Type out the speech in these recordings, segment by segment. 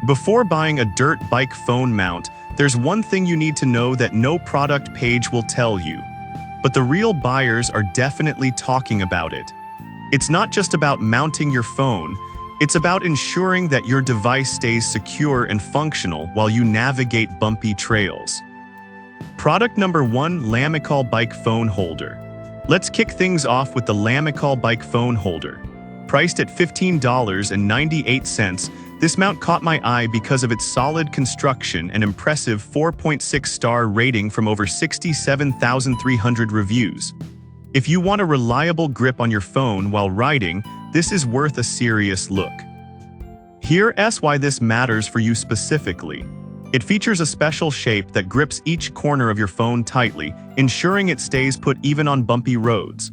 Before buying a dirt bike phone mount, there's one thing you need to know that no product page will tell you. But the real buyers are definitely talking about it. It's not just about mounting your phone, it's about ensuring that your device stays secure and functional while you navigate bumpy trails. Product number 1, Lamical Bike Phone Holder. Let's kick things off with the Lamical Bike Phone Holder. Priced at $15.98, this mount caught my eye because of its solid construction and impressive 4.6-star rating from over 67,300 reviews. If you want a reliable grip on your phone while riding, this is worth a serious look. Here's why this matters for you specifically. It features a special shape that grips each corner of your phone tightly, ensuring it stays put even on bumpy roads.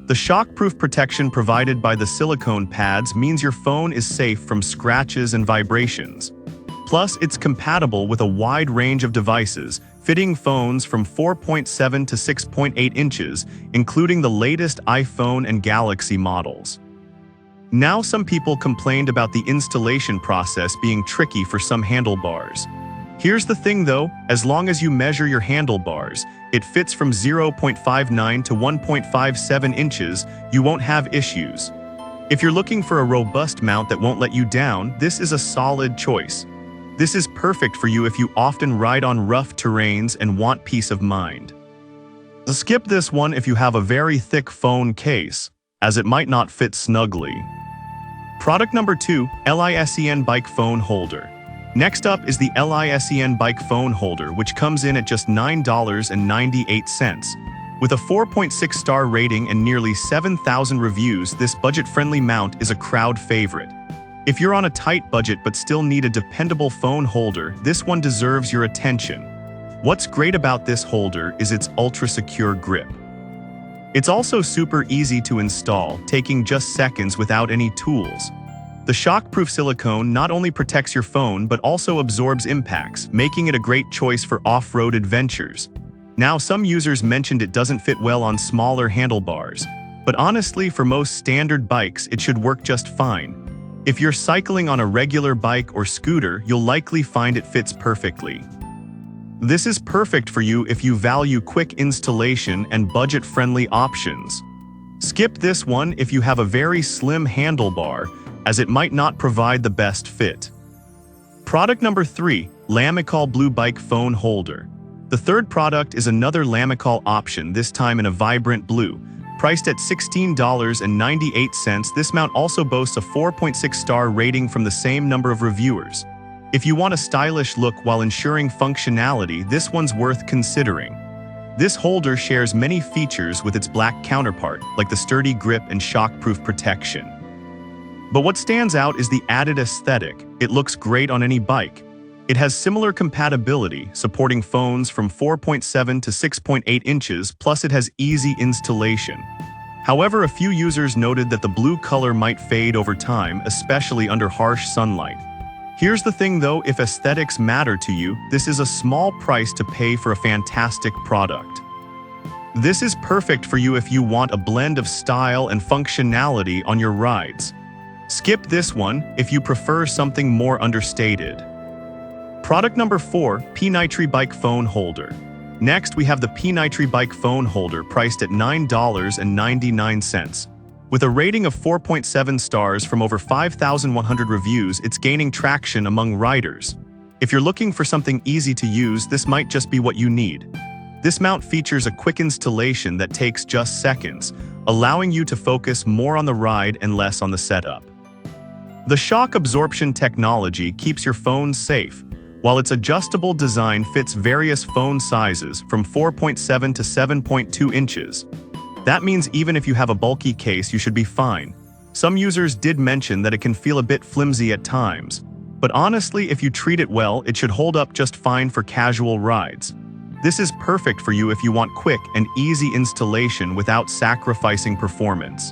The shockproof protection provided by the silicone pads means your phone is safe from scratches and vibrations. Plus, it's compatible with a wide range of devices, fitting phones from 4.7 to 6.8 inches, including the latest iPhone and Galaxy models. Now, some people complained about the installation process being tricky for some handlebars. Here's the thing though, as long as you measure your handlebars, it fits from 0.59 to 1.57 inches, you won't have issues. If you're looking for a robust mount that won't let you down, this is a solid choice. This is perfect for you if you often ride on rough terrains and want peace of mind. Skip this one if you have a very thick phone case, as it might not fit snugly. Product number 2, LISEN Bike Phone Holder. Next up is the LISEN Bike Phone Holder, which comes in at just $9.98. With a 4.6-star rating and nearly 7,000 reviews, this budget-friendly mount is a crowd favorite. If you're on a tight budget but still need a dependable phone holder, this one deserves your attention. What's great about this holder is its ultra-secure grip. It's also super easy to install, taking just seconds without any tools. The shockproof silicone not only protects your phone but also absorbs impacts, making it a great choice for off-road adventures. Now, some users mentioned it doesn't fit well on smaller handlebars, but honestly, for most standard bikes, it should work just fine. If you're cycling on a regular bike or scooter, you'll likely find it fits perfectly. This is perfect for you if you value quick installation and budget-friendly options. Skip this one if you have a very slim handlebar, as it might not provide the best fit. Product number 3, Lamical Blue Bike Phone Holder. The third product is another Lamical option, this time in a vibrant blue. Priced at $16.98, this mount also boasts a 4.6-star rating from the same number of reviewers. If you want a stylish look while ensuring functionality, this one's worth considering. This holder shares many features with its black counterpart, like the sturdy grip and shockproof protection. But what stands out is the added aesthetic. It looks great on any bike. It has similar compatibility, supporting phones from 4.7 to 6.8 inches, plus it has easy installation. However, a few users noted that the blue color might fade over time, especially under harsh sunlight. Here's the thing though, if aesthetics matter to you, this is a small price to pay for a fantastic product. This is perfect for you if you want a blend of style and functionality on your rides. Skip this one if you prefer something more understated. Product number 4, P-Nitri Bike Phone Holder. Next, we have the P-Nitri Bike Phone Holder, priced at $9.99. With a rating of 4.7 stars from over 5,100 reviews, it's gaining traction among riders. If you're looking for something easy to use, this might just be what you need. This mount features a quick installation that takes just seconds, allowing you to focus more on the ride and less on the setup. The shock absorption technology keeps your phone safe, while its adjustable design fits various phone sizes from 4.7 to 7.2 inches. That means even if you have a bulky case, you should be fine. Some users did mention that it can feel a bit flimsy at times, but honestly, if you treat it well, it should hold up just fine for casual rides. This is perfect for you if you want quick and easy installation without sacrificing performance.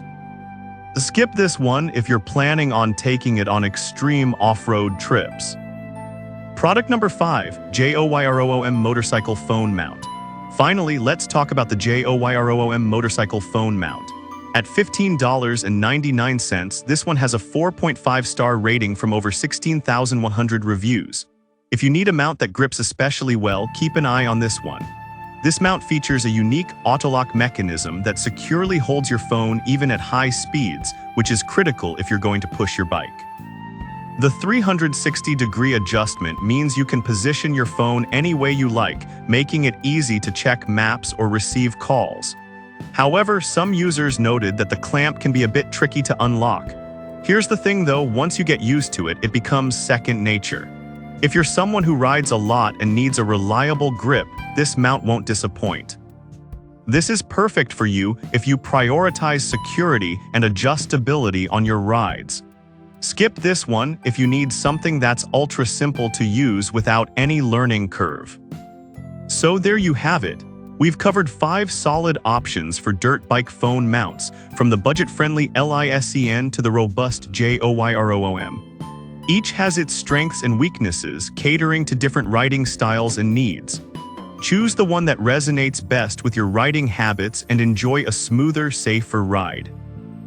Skip this one if you're planning on taking it on extreme off-road trips. Product number 5, JOYROOM Motorcycle Phone Mount. Finally, let's talk about the JOYROOM Motorcycle Phone Mount. At $15.99, this one has a 4.5-star rating from over 16,100 reviews. If you need a mount that grips especially well, keep an eye on this one. This mount features a unique auto-lock mechanism that securely holds your phone even at high speeds, which is critical if you're going to push your bike. The 360-degree adjustment means you can position your phone any way you like, making it easy to check maps or receive calls. However, some users noted that the clamp can be a bit tricky to unlock. Here's the thing though, once you get used to it, it becomes second nature. If you're someone who rides a lot and needs a reliable grip, this mount won't disappoint. This is perfect for you if you prioritize security and adjustability on your rides. Skip this one if you need something that's ultra simple to use without any learning curve. So there you have it. We've covered 5 solid options for dirt bike phone mounts, from the budget-friendly LISEN to the robust JOYROOM. Each has its strengths and weaknesses, catering to different riding styles and needs. Choose the one that resonates best with your riding habits and enjoy a smoother, safer ride.